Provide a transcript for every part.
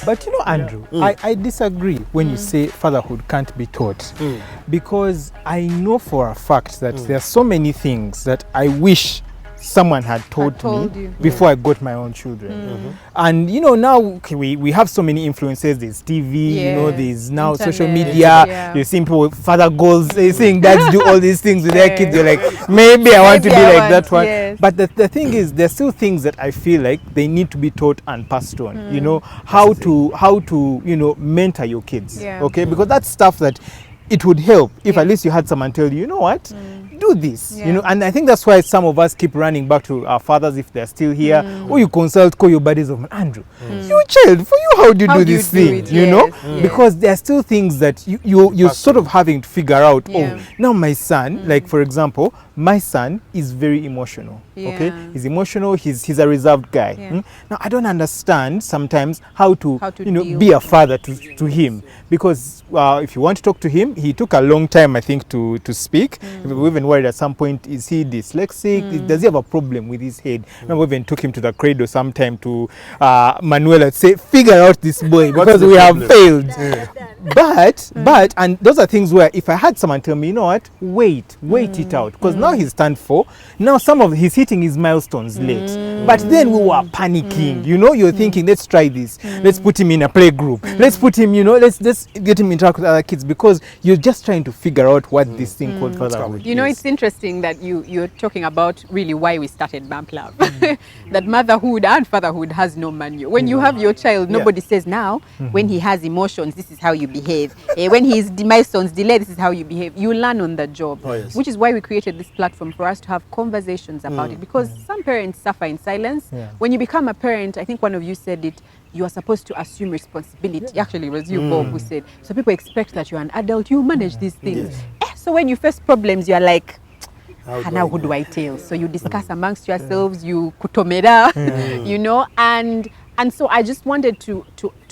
But you know, Andrew, I disagree when you say fatherhood can't be taught, because I know for a fact that there are so many things that I wish someone had told me before I got my own children. And you know, now we have so many influences. There's TV, you know, there's now Internet, social media. You're seeing people with father goals, they saying dads do all these things with their kids. You're like, maybe I want to be like that one. But the thing is, there's still things that I feel like they need to be taught and passed on. You know, how to you know, mentor your kids. Okay, because that's stuff that it would help if at least you had someone tell you, you know what, do this, you know. And I think that's why some of us keep running back to our fathers if they're still here, or you call your buddies of, Andrew, you child, for you, how do you do this thing, you know? Because there are still things that you're sort of having to figure out. Oh, now my son, like for example, my son is very emotional. Okay, he's emotional. He's a reserved guy. Now I don't understand sometimes how to you know, be a father to him, because if you want to talk to him, he took a long time, I think, to speak. We even worried at some point, is he dyslexic? Does he have a problem with his head? And we even took him to the cradle sometime to Manuela say, figure out this boy, because we have failed. But and those are things where if I had someone tell me, you know what, wait it out, because now he's turned 4. Now he's hitting his milestones late. But then we were panicking. You know, you're thinking, let's try this. Let's put him in a play group. Let's put him, you know, let's get him interact with other kids, because you're just trying to figure out what this thing called fatherhood. You know, it's interesting that you're talking about really why we started Bump Love. That motherhood and fatherhood has no manual. When you have your child, nobody says now, when he has emotions, this is how you behave. When his milestones delay, this is how you behave. You learn on the job, which is why we created this platform, for us to have conversations about it, because some parents suffer in silence. When you become a parent, I think one of you said it, you are supposed to assume responsibility. Actually, it was you, Bob, who said, so people expect that you're an adult, you manage these things. So when you face problems, you're like, now who do I tell? So you discuss amongst yourselves, you kutomera, you know, and so I just wanted to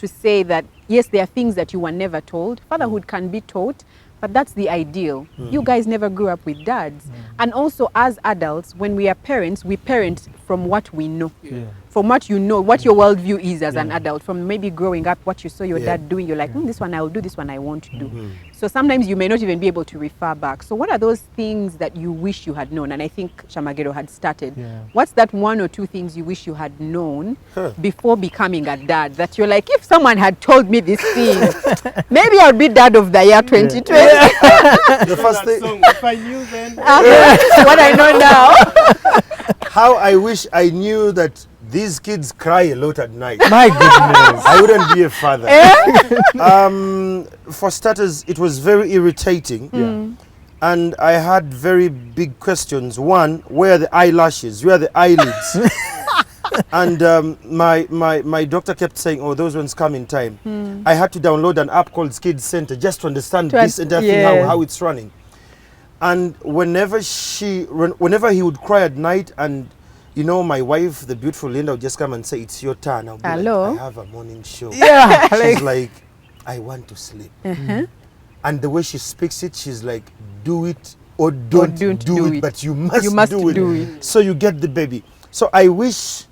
say that, yes, there are things that you were never told. Fatherhood can be taught, but that's the ideal. You guys never grew up with dads. And also as adults, when we are parents, we parent from what we know. From what you know, what your worldview is as an adult. From maybe growing up, what you saw your dad doing, you're like, this one I'll do, this one I won't do. So sometimes you may not even be able to refer back. So what are those things that you wish you had known? And I think Shamagero had started. What's that 1 or 2 things you wish you had known before becoming a dad? That you're like, if someone had told me this thing, maybe I'll be dad of the year 2020. The first thing, if I knew then. What I know now. how I wish I knew that these kids cry a lot at night. My goodness. I wouldn't be a father. For starters, it was very irritating. And I had very big questions. One, where are the eyelashes? Where are the eyelids? And my doctor kept saying, oh, those ones come in time. I had to download an app called Kids Center just to understand this entire thing, how it's running. And whenever he would cry at night, and you know, my wife, the beautiful Linda, would just come and say, it's your turn. I'll be Hello? like, I have a morning show. Yeah. She's like, I want to sleep. And the way she speaks it, she's like, do it or don't do it, but you must do it. So you get the baby. So I wish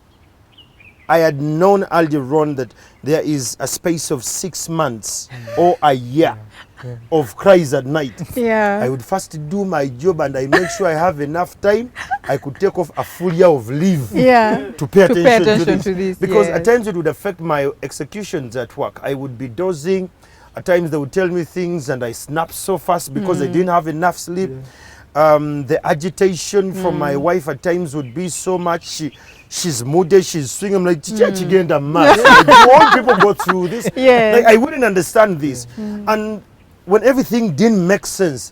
I had known earlier on that there is a space of 6 months or a year of cries at night. I would first do my job, and I make sure I have enough time. I could take off a full year of leave to pay attention to this. Because at times it would affect my executions at work. I would be dozing. At times they would tell me things and I snap so fast because I didn't have enough sleep. The agitation from my wife at times would be so much. She's moody, she's swinging. I'm like, Chigenda mad. Do all people go through this? Like, I wouldn't understand this. And when everything didn't make sense,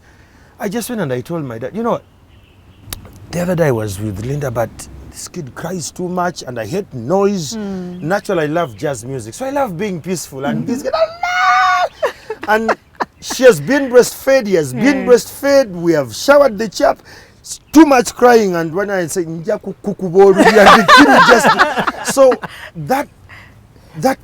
I just went and I told my dad, you know, the other day I was with Linda, but this kid cries too much and I hate noise. Naturally, I love jazz music, so I love being peaceful. And this kid, and she has been breastfed, he has been breastfed, we have showered the chap. It's too much crying, and when I say the kid just so that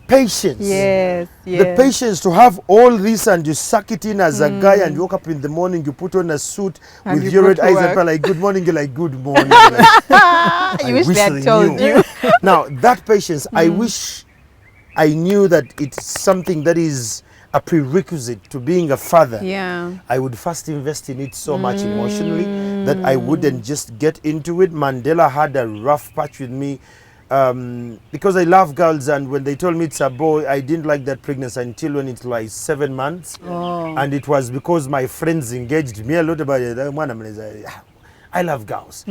patience, the patience to have all this, and you suck it in as a guy, and you wake up in the morning, you put on a suit and with your red eyes and like, good morning, you're like, good morning. Like, you wish they had told you. Now that patience, I wish I knew that it's something that is a prerequisite to being a father. Yeah. I would first invest in it so much emotionally that I wouldn't just get into it. Mandela had a rough patch with me because I love girls, and when they told me it's a boy, I didn't like that pregnancy until when it's like 7 months. Oh. And it was because my friends engaged me a lot about it. I love girls.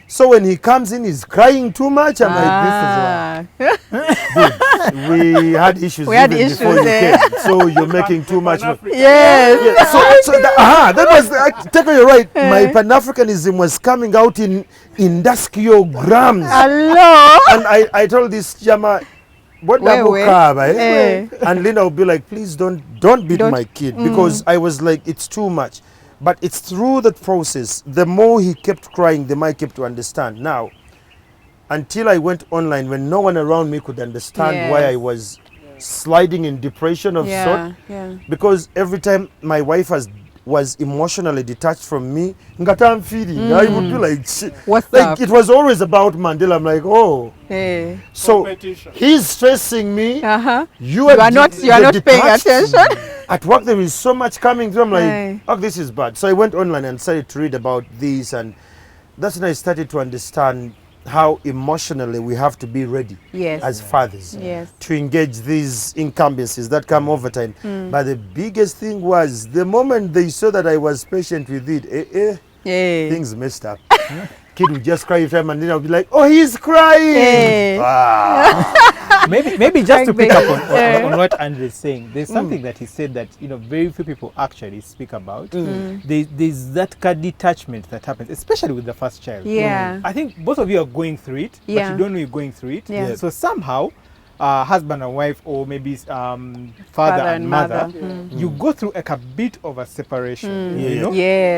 So when he comes in, he's crying too much. I'm like, this is why. Dude, we had issues before you came. So you're making too much. Yes. So that was, take you're right. My Pan-Africanism was coming out in industriograms. Hello. And I told this Jama, what and Linda would be like, please don't beat my kid, because I was like, it's too much. But it's through that process, the more he kept crying, the more I kept to understand. Now, until I went online, when no one around me could understand why I was sliding in depression of sort, because every time my wife was emotionally detached from me, I'm feeding. I would be like, what's like up? It was always about Mandela. I'm like, oh, so he's stressing me. You are not paying attention. At work, there is so much coming through. I'm like, oh, this is bad. So I went online and started to read about this, and that's when I started to understand how emotionally we have to be ready as fathers to engage these incumbencies that come over time. But the biggest thing was the moment they saw that I was patient with it, things messed up. Kid would just cry every time, and then I'll be like, oh, he's crying. Maybe just to pick up on what Andre is saying, there's something that he said that very few people actually speak about. There's that kind of detachment that happens, especially with the first child. I think both of you are going through it, but you don't know you're going through it. So somehow, husband and wife, or maybe father and mother, you go through like a bit of a separation,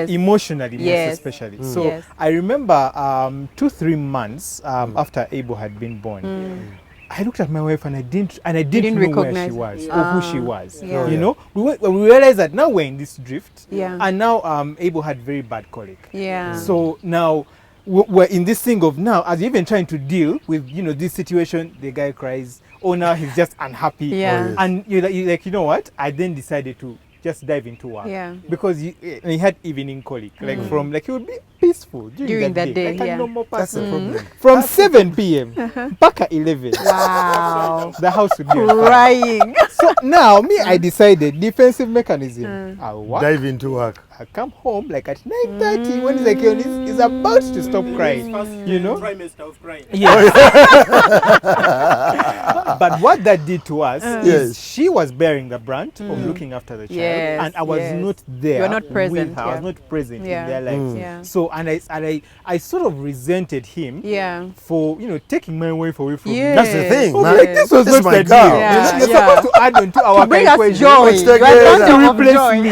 emotionally, most especially. So I remember 2-3 months after Abel had been born, I looked at my wife and I didn't know where she was or who she was. We realized that now we're in this drift, and now Abel had very bad colic. So now we're in this thing of now, as you're even trying to deal with this situation, the guy cries, oh, now he's just unhappy, and you're like, you know what? I then decided to just dive into work, because he had evening colic, like from he would be peaceful during that day, like a normal person. That's the problem. From 7 p.m. back at 11. Wow. The house would be crying. So now I decided defensive mechanism. I'll work. Dive into work. I come home like at 9:30 when he's about to stop crying. Trimester of crying. Yes. But what that did to us is she was bearing the brunt of looking after the child, and I was not there. You're not present. With her. I was not present in their lives. So I sort of resented him for taking my wife away from me. That's the thing, man. Like, this was not my the girl. deal. You're supposed to add on to our bring us equation. joy. To replace me.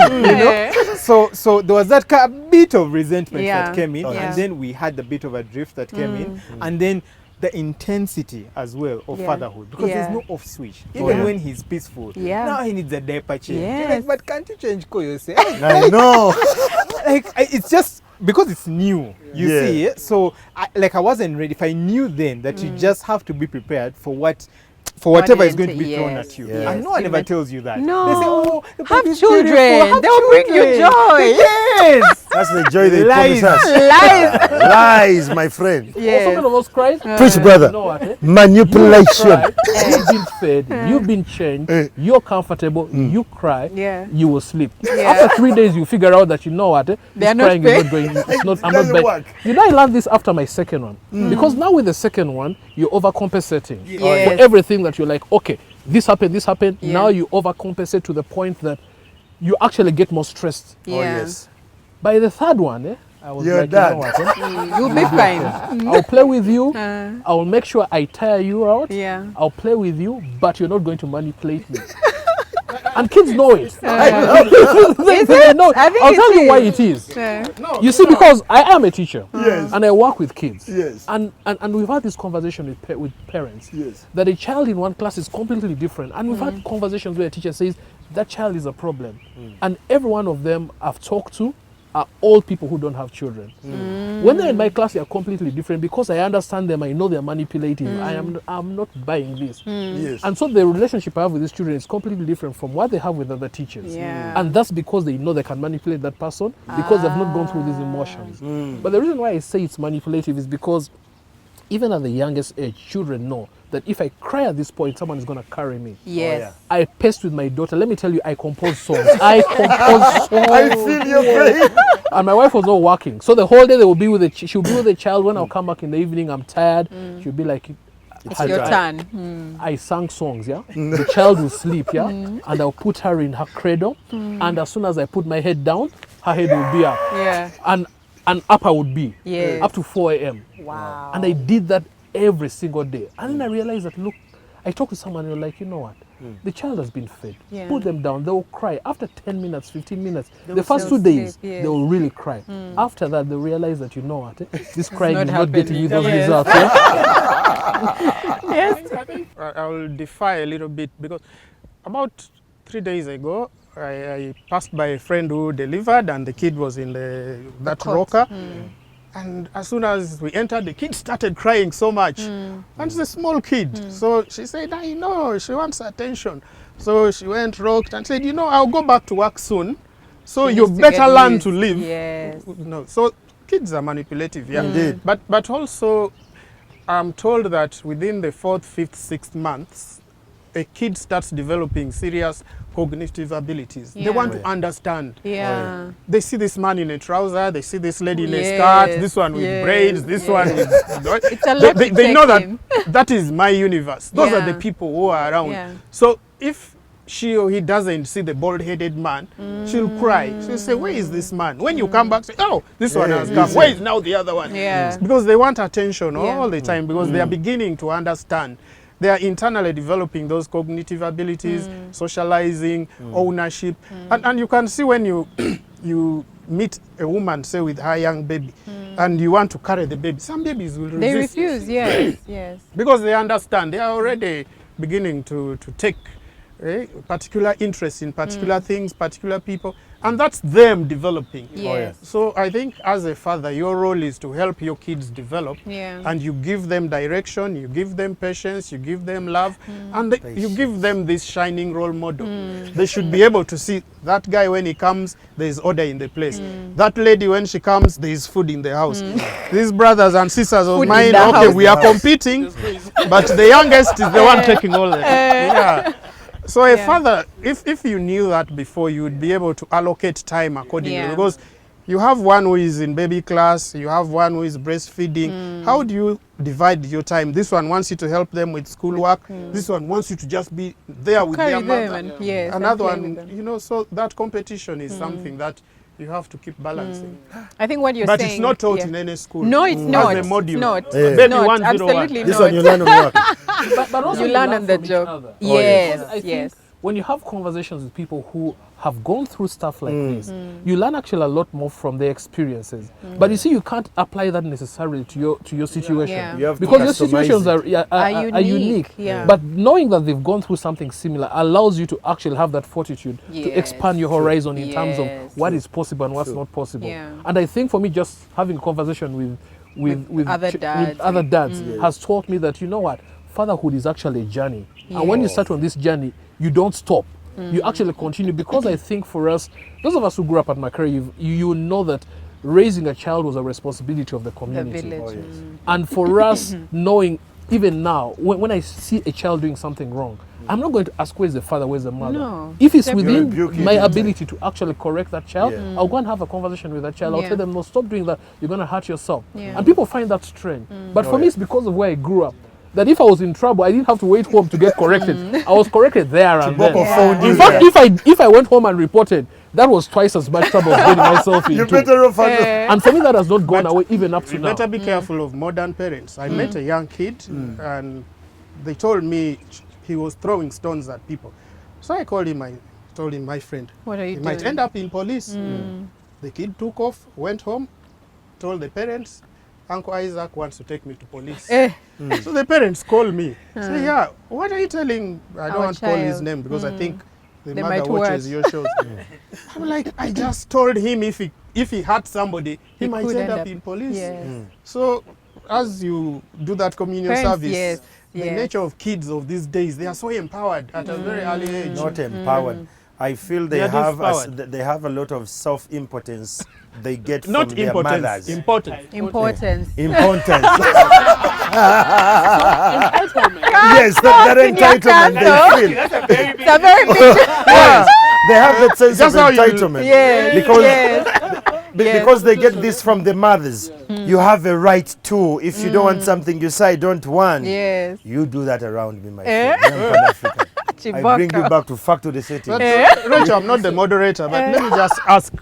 So there was that bit of resentment that came in, and then we had the bit of a drift that came in, and then the intensity as well of fatherhood, because there's no off switch. Even when he's peaceful, now he needs a diaper change. You're like, but can't you change yourself? I know. It's just because it's new, you see. So I wasn't ready. If I knew then that you just have to be prepared for whatever is going to be thrown at you. And no one ever tells you that. No. They say, oh, have children. They'll bring you joy. Yes. That's the joy they Lies. promise us. Lies, my friend. Also, none of us cries. Preach, brother. Manipulation. You've been fed. You've been changed. You're comfortable. You cry. You will sleep. After 3 days, you figure out that they're not crying is not going. It's not. I'm not work. Did I learn this after my second one? Because now with the second one, you're overcompensating Yes. for everything that you're like, okay, this happened. Now you overcompensate to the point that you actually get more stressed. Oh, yes. By the third one, I was You're like, done. you know what, You'll be fine. I'll play with you. I will make sure I tire you out. I'll play with you, but you're not going to manipulate me. And kids know it. They know. I'll tell you why it is. You see, because I am a teacher and I work with kids. And we've had this conversation with parents that a child in one class is completely different. And we've had conversations where a teacher says that child is a problem. And every one of them I've talked to are all people who don't have children. When they're in my class, they are completely different because I understand them. I know they're manipulative. I'm not buying this. Yes. And so the relationship I have with these children is completely different from what they have with other teachers. And that's because they know they can manipulate that person because they've not gone through these emotions. But the reason why I say it's manipulative is because even at the youngest age, children know that if I cry at this point, someone is going to carry me. Yes. I paced with my daughter. Let me tell you, I compose songs. I compose songs. I feel your pain. And my wife was not working. So the whole day they will be with she'll be with the child. When I'll come back in the evening, I'm tired. She'll be like, It's your turn. I sang songs, yeah. The child will sleep, yeah. And I'll put her in her cradle. And as soon as I put my head down, her head will be up. Yeah. And up I would be. Yes. Up to 4 a.m. Wow. And I did that every single day. And then I realized that, look, I talked to someone and they're like, you know what? The child has been fed. Yeah. Put them down. They will cry. After 10 minutes, 15 minutes, the first 2 days, they will really cry. After that, they realize that, you know what? This crying is not getting you those results. Yes. I think I will defy a little bit because about 3 days ago, I passed by a friend who delivered and the kid was in that rocker. And as soon as we entered, the kid started crying so much. And it's a small kid. So she said, I know, she wants attention. So she went, rocked, and said, you know, I'll go back to work soon. So you better learn to live. Yes. No, so kids are manipulative, yeah. Indeed. But also, I'm told that within the 4th, 5th, 6th months, a kid starts developing serious cognitive abilities. They want to understand. Yeah. They see this man in a trouser, they see this lady in a skirt, this one with braids, this one with... It's a lot they know that that is my universe. Those are the people who are around. Yeah. So if she or he doesn't see the bald-headed man, she'll cry. She'll say, where is this man? When you come back, say, oh, this one has come. Where is now the other one? Yeah. Because they want attention all the time because they are beginning to understand. They are internally developing those cognitive abilities, socializing, ownership. And you can see when you you meet a woman, say with her young baby, and you want to carry the baby, some babies will resist. They refuse, yes, yes. Because they understand, they are already beginning to take particular interest in particular things, particular people, and that's them developing. Yes. So I think as a father, your role is to help your kids develop, Yeah. and you give them direction, you give them patience, you give them love, and you give them this shining role model. They should be able to see that guy when he comes, there is order in the place. That lady when she comes, there is food in the house. These brothers and sisters of Food in mine, the okay, house. we are competing, but the youngest is the one taking all the yeah. So a father, if you knew that before, you would be able to allocate time accordingly. Because you have one who is in baby class, you have one who is breastfeeding. How do you divide your time? This one wants you to help them with schoolwork. This one wants you to just be there with their mother. Another one, you know, so that competition is something that you have to keep balancing. I think what you're but saying... But it's not taught in any school. No, it's not. As a module. It's not. Baby not. 101. Absolutely This not. one you learn on work. But also you learn on the job. Yes, Yes, yes. When you have conversations with people who have gone through stuff like this, you learn actually a lot more from their experiences. But you see, you can't apply that necessarily to your situation. You have because your to situations customize are unique. Yeah. But knowing that they've gone through something similar allows you to actually have that fortitude to expand your horizon in terms of what is possible and what's not possible. Yeah. And I think for me, just having a conversation with other dads, has taught me that, you know what, fatherhood is actually a journey. And when you start on this journey, you don't stop. You actually continue, because I think for us, those of us who grew up at Macquarie, you know that raising a child was a responsibility of the community. The village. And for us, knowing even now, when I see a child doing something wrong, I'm not going to ask where's the father, where's the mother. No, if it's within my ability to actually correct that child, I'll go and have a conversation with that child. I'll tell them, no, stop doing that. You're going to hurt yourself. And people find that strange. But for me, it's because of where I grew up. That if I was in trouble, I didn't have to wait home to get corrected. I was corrected there and then. In fact, if I went home and reported, that was twice as much trouble as getting myself into. You better off and for me, that has not gone away even up to you now. You better be careful of modern parents. I met a young kid and they told me he was throwing stones at people. So I called him, I told him, my friend, what are you he doing? might end up in police. The kid took off, went home, told the parents, Uncle Isaac wants to take me to police. So the parents call me. Say, yeah, what are you telling? I don't want to call his name because I think the They mother might watches watch. your shows. I'm like, I just told him if he hurt somebody, he might could end end up up- in police. Yes. So as you do that communion Parents, service, yes, the yes. nature of kids of these days, they are so empowered at a very early age. Not empowered. I feel they They are have disempowered. they have a lot of self-impotence they get Not from their impotence, mothers. importance. Importance. Impotence. Entitlement. Yes, that entitlement they feel. It's a very big Yes, they have that sense Just of how you- entitlement. yes, Because yes. because they get this from the mothers. You have a right to. If you don't want something, you say I don't want. Yes. You do that around me, my friend. I'm Pan-African. I bring you back to factory setting. But, Racheal, I'm not the moderator, but let me just ask,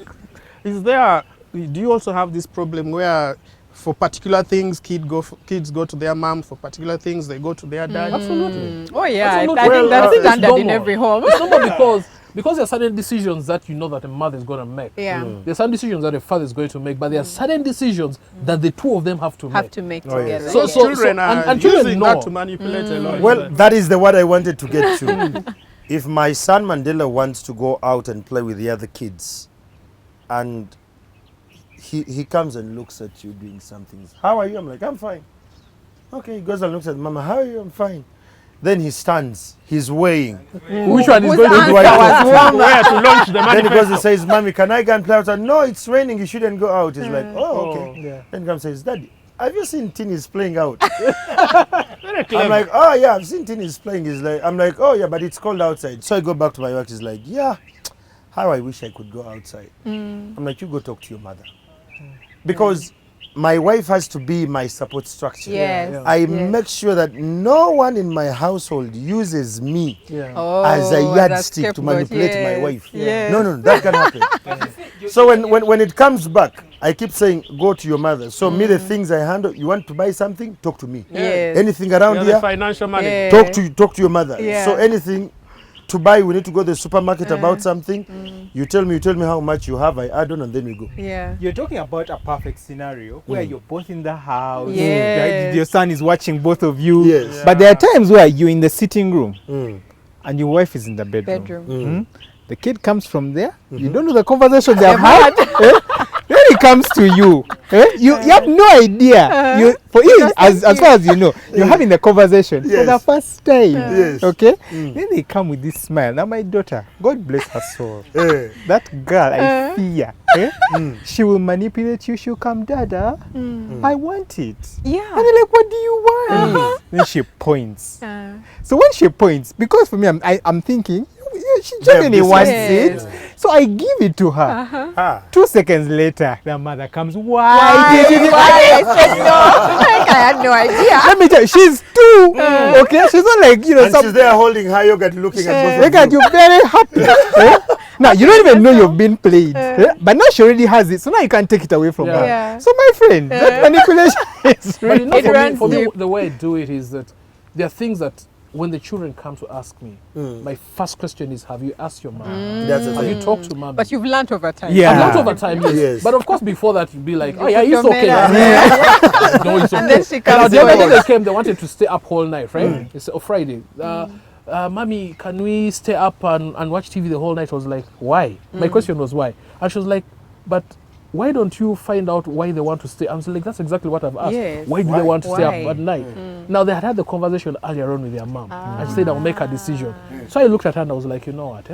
do you also have this problem where for particular things kids go to their mom, for particular things they go to their dad? Absolutely. Oh yeah, Absolutely. I think that's I think it's standard in normal. every home. It's normal because there are certain decisions that you know that a mother is going to make. Yeah. There are some decisions that a father is going to make, but there are certain decisions that the two of them have to Have make. to make Oh, yes. together. So- yes. so- Children are and children using know. that to manipulate a lot. Well, that is the what I wanted to get to. If my son Mandela wants to go out and play with the other kids, and he comes and looks at you doing something. How are you? I'm like, I'm fine. Okay, he goes and looks at Mama. How are you? I'm fine. Then he stands. He's weighing. Which one is Whose going to answer do I was wrong? Where to launch the Then he goes manifesto? and says, Mommy, can I go and play outside? No, it's raining. You shouldn't go out. He's like, oh, okay. Yeah. Then he comes and says, Daddy, have you seen Tini's playing out? Very clever. I'm like, oh yeah, I've seen Tini's playing. He's like, I'm like, oh yeah, but it's cold outside. So I go back to my work. He's like, yeah, how I wish I could go outside. I'm like, you go talk to your mother. Because my wife has to be my support structure. Yes. I yes. make sure that no one in my household uses me Yeah. as a Oh, yardstick that's to scapegoat. manipulate my Yes, wife. yes. No, that can happen. So when it comes back, I keep saying, go to your mother. So me, the things I handle, you want to buy something, talk to me. Yes. Anything around You're the here, financial money. Yeah. talk to your mother. Yeah. So anything to buy, we need to go to the supermarket about something. You tell me how much you have, I add on, and then we go. Yeah. You're talking about a perfect scenario where you're both in the house. Yes. Your son is watching both of you. Yes. But there are times where you're in the sitting room Mm. and your wife is in the bedroom. Bedroom. The kid comes from there. You don't know the conversation they have had. Then he comes to you. You have no idea. As far as you know, you're having the conversation for the Yes. first time. Yes. Okay? Then they come with this smile. Now my daughter, God bless her soul. Eh. That girl, I fear. She will manipulate you. She'll come, Dada, I want it. Yeah. And they're like, what do you want? Then she points. Uh, So when she points, because for me, I'm thinking, yeah, she genuinely this wants Yes. it. So I give it to her. Ah. 2 seconds later, the mother comes, why why? did you Why? I said no. I had no idea. Let me tell you, she's 2. Okay? She's not like, And she's there holding her yogurt, looking at both Look of at you, very happy. Now, you don't even know you've been played. But now she already has it. So now you can't take it away from her. Yeah. So my friend, that manipulation is But really... you know, It runs for me, deep. the way I do it is that there are things that when the children come to ask me, my first question is, have you asked your mom? That's the Have you thing. talked to mom? But you've learnt over time. Yeah. I've learned over time, yes. Yes. But of course, before that, you'd be like, oh yeah, put it's your okay. medal. No, it's okay. And then she Now, comes the other day forward. they came, they wanted to stay up all night, right? It's Friday. Mommy, can we stay up and watch TV the whole night? I was like, why? My question was why. And she was like, but why don't you find out why they want to stay? I was like, that's exactly what I've asked. Yes. Why do they want to stay Why? up at night? Now, they had the conversation earlier on with their mom. And she said, I'll make a decision. So I looked at her and I was like, you know what?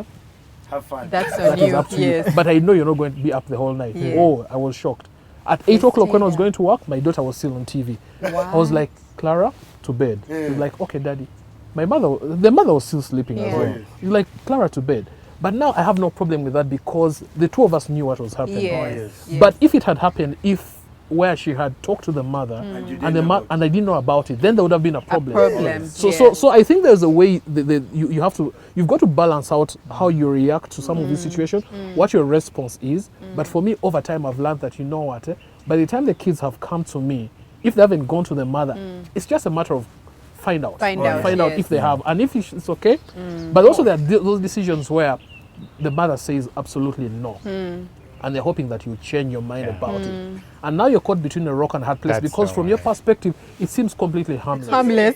Have fun. That's on That is you. up to Yes. you. But I know you're not going to be up the whole night. Yeah. Oh, I was shocked. At 8 o'clock when I was going to work, my daughter was still on TV. I was like, Clara, to bed. She was like, okay, Daddy. The mother was still sleeping as Yeah. well. She's like, Clara, to bed. But now I have no problem with that because the two of us knew what was happening. Yes. Yes. But if it had happened, where she had talked to the mother and I didn't know about it, then there would have been a problem. problem, So I think there's a way you've got to balance out how you react to some of these situations, what your response is. But for me, over time, I've learned that, you know what, by the time the kids have come to me, if they haven't gone to the mother, it's just a matter of find out Yes. if they have, and if it's okay. But also there are those decisions where the mother says absolutely no. And they're hoping that you change your mind about it. And now you're caught between a rock and a hard place That's because the from your perspective, it seems completely harmless. Harmless.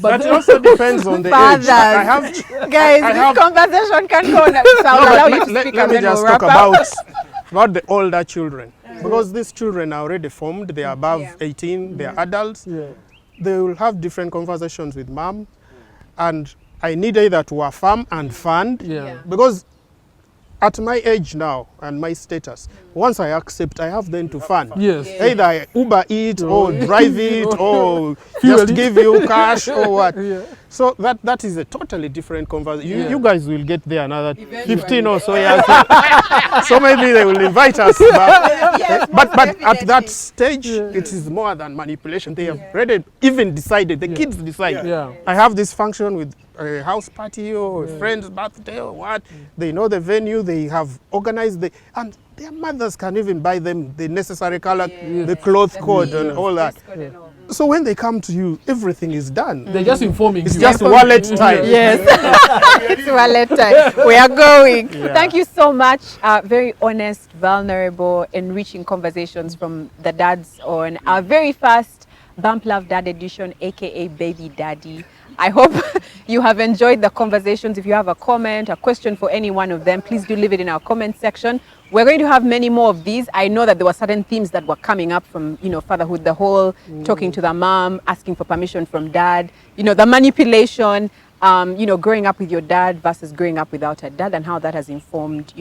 But it also depends on the Fathers. age. I have, Guys, this conversation can go on. So I'll allow you to speak let and me then just we'll talk wrap up. about the older children. Because these children are already formed, they are above 18, they are adults. Yeah. They will have different conversations with mom. And I need either to affirm and fund. Yeah. Because at my age now and my status, once I accept, I have then to fund. Yes. Either I Uber it or drive it or just give you cash or what. Yeah. So that is a totally different conversation. Yeah. You guys will get there another 15 or so years. So maybe they will invite us back. Yes, But at definitely. that stage, it is more than manipulation. They have already even decided, the kids decide. Yeah. I have this function with a house party or a friend's birthday or what. They know the venue, they have organized, and their mothers can even buy them the necessary color, the cloth code and all that. So when they come to you, everything is done. They're just informing It's you. just wallet time. Yes. It's wallet time. We are going. Thank you so much. Very honest, vulnerable, enriching conversations from the dads on our very first Bump Love Dad edition, aka Baby Daddy. I hope you have enjoyed the conversations. If you have a comment, a question for any one of them, please do leave it in our comment section. We're going to have many more of these. I know that there were certain themes that were coming up from, fatherhood, the whole talking to the mom, asking for permission from dad, the manipulation, growing up with your dad versus growing up without a dad, and how that has informed,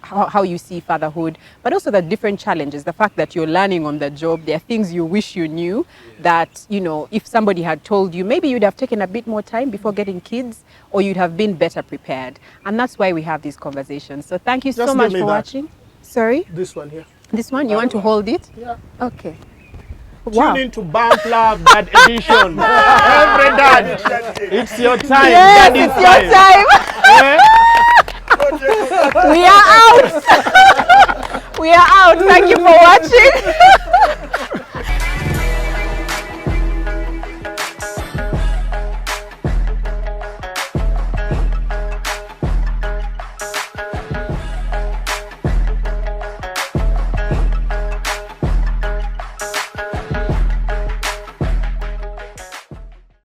how you see fatherhood, but also the different challenges, the fact that you're learning on the job. There are things you wish you knew that, if somebody had told you, maybe you'd have taken a bit more time before getting kids, or you'd have been better prepared. And that's why we have these conversations. So thank you so much for watching. Sorry? This one here. This one? You want to hold it? Yeah. Okay. Tune into Bump Love Dad edition. Every dad. It's your time. Yes, Daddy's it's your time.